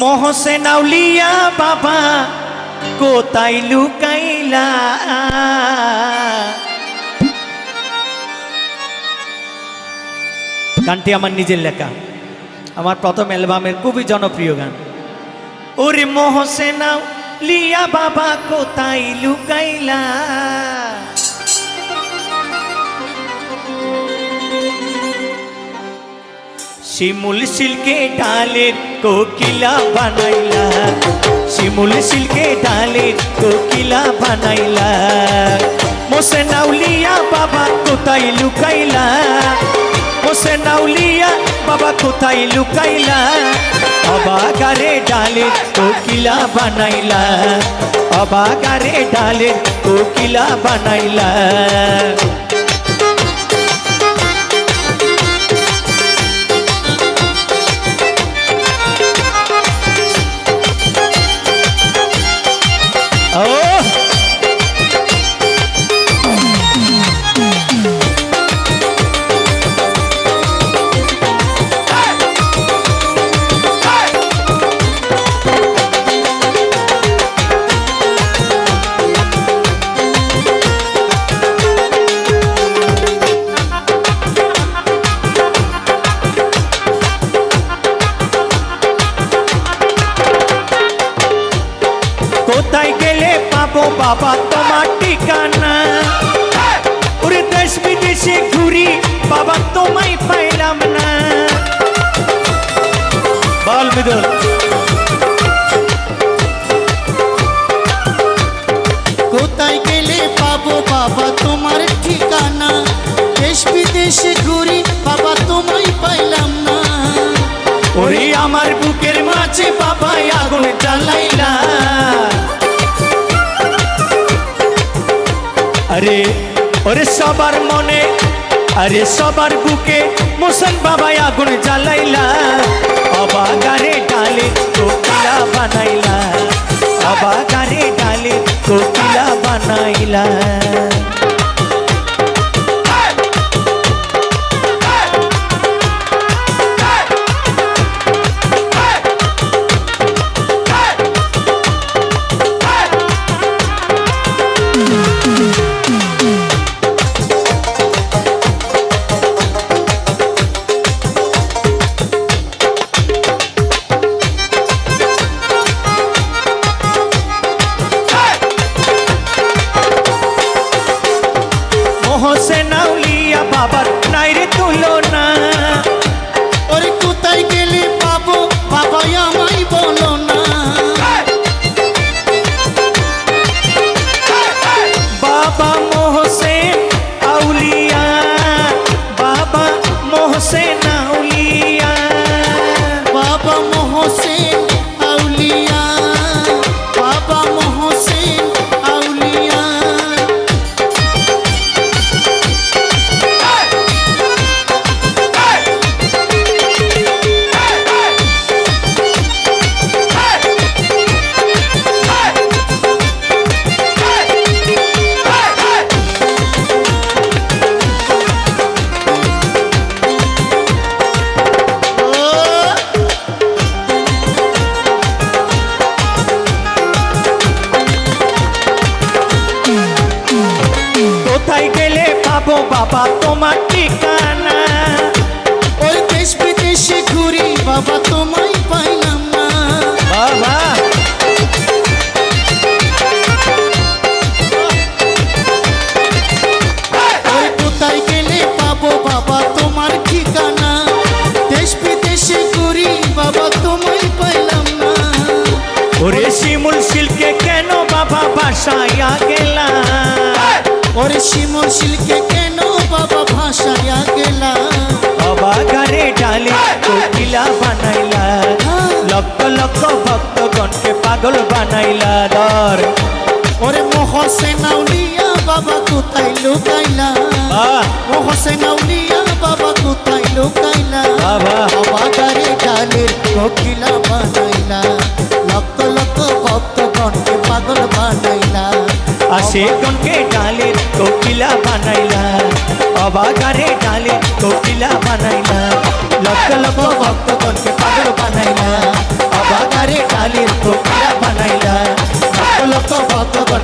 মোহসেন আউলিয়া বাবা কোথায় লুকাইলা। গানটি আমার নিজের লেখা, আমার প্রথম অ্যালবামের খুবই জনপ্রিয় গান। ওরে মোহসেন আউলিয়া বাবা কোথায় লুকাইলা, শিমুল সিল্কে ডালের কোকিলা বানাইলা, শিমুল সিল্কে ডালের কোকিলা বানাইলা। মোহসেন আউলিয়া বাবা কোথায় লুকাইলা, মোহসেন আউলিয়া বাবা কোথায় লুকাইলা। অবাগারে ডালের কোকিলা বানাইলা, অবাগারে ডালের কোকিলা বানাইলা। কোথায় গেলে পাবো বাবা তোমার ঠিকানা, ওরে দেশ বিদেশে ঘুরি বাবা তোমায় পাইলাম না। বল মৃদুল। কোথায় গেলে পাবো বাবা তোমার ঠিকানা, দেশ বিদেশে ঘুরি বাবা তোমায় পাইলাম না। ওরে আমার বুকের মাঝে বাবা আগুন জ্বালাইলা, আরে ওরে সবার মনে, আরে সবার বুকে মোহসেন বাবা আগুন জ্বালাইলা। অবাগারে ডালে কোকিলা বানাইলা, অবাগারে ডালে কোকিলা বানাইলা। মোহসেন আউলিয়া বাবার নাই রে তুলনা, ওরে কোথায় গেলে পাবো বাবা আমায় বলো না। বাবা মোহসেন আউলিয়া, বাবা মোহসেন আউলিয়া, বাবা মোহসেন আউলিয়া, বাবা মোহসেন আউলিয়া। কোথায় গেলে পাবো বাবা তোমার ঠিকানা, ওই দেশ বিদেশে ঘুরি বাবা তোমায় পাইলাম না। বাবা ওই কোথায় গেলে পাবো বাবা তোমার ঠিকানা, দেশ বিদেশে ঘুরি বাবা তোমায় পাইলাম না। ওরে শিমুল সিল্কে কেন বাবা বাসায়া গেলা, ওরে শিমুল সিল্কে কেন বাবা ভাসায়া গেলা। অবাগারে ডালে কোকিলা বানাইলা, লক্ষ লক্ষ ভক্তগণকে পাগল বানাইলা। দর ওরে মোহসেন আউলিয়া বাবা কোথায় লুকাইলা, মোহসেন আউলিয়া বাবা কোথায় লুকাইলা। বাবা অবাগারে ডালের কোকিলা বানাইলা, লক্ষ লক্ষ ভক্তগণকে পাগল বানাইলা। আশেকগণকে ডালের কোকিলা বানাইলা, অবাগারে ডালে কোকিলা বানাইলা, লক্ষ লক্ষ ভক্তগণকে পাগল বানাইলা। অবাগারে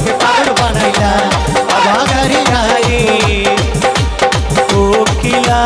আমাকে পাগল বানাইলা বাবা গাড়ি গায়ে কোকিলা